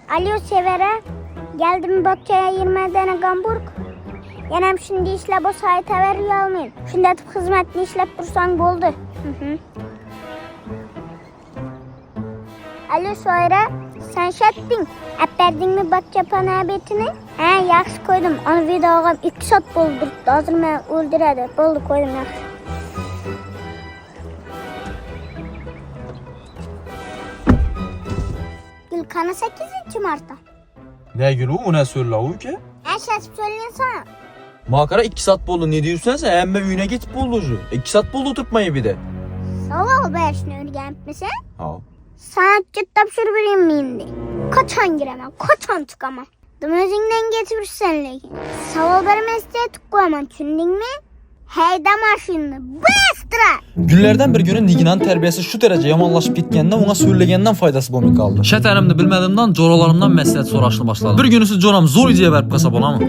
Alo Severa. Geldim Bakça'ya 20 tane Gamburg. Yanam şimdi işlep o sayta veriyor almayın. Şimdi atıp hizmetini işlep dursan oldu. Alo Soyra. Sen şettin. Apperdin mi Bakça panabetini? He yaxşı koydum. Onu videoga 2 saat buldurdu. Hazır mı öldüredi. Buldu koydum yaxşı. Gülkanı 8. Mart'ta. Ne gülü o ne söylüyor ki? Şaşıp söyleyin sana. Makara 2 saat buldu. Ne diyorsun sen? Emme üyüne git bulducu. 2 saat buldu tutmayı bir de. Sağ ol be şunu öğrenip misin? Ha. Sana cidden vereyim mi indi? Kaçan giremem, kaçan çıkamam. Dümözünden getirirsen lekin. Sağ ol benim mesleğe tıklayamam, çündün mü? Heyda maşinini, bastıra! Günlerden bir günü Nigina'nın terbiyesi şu derece yamanlaşıp gitgəndən ona söyləyəndən faydası olmayıb qaldı. Şət əlimdə bilmədimdən, coralarımdan məsləhət soraşını başladım. Bir günüsü coram zor ideya verib kasab olamı?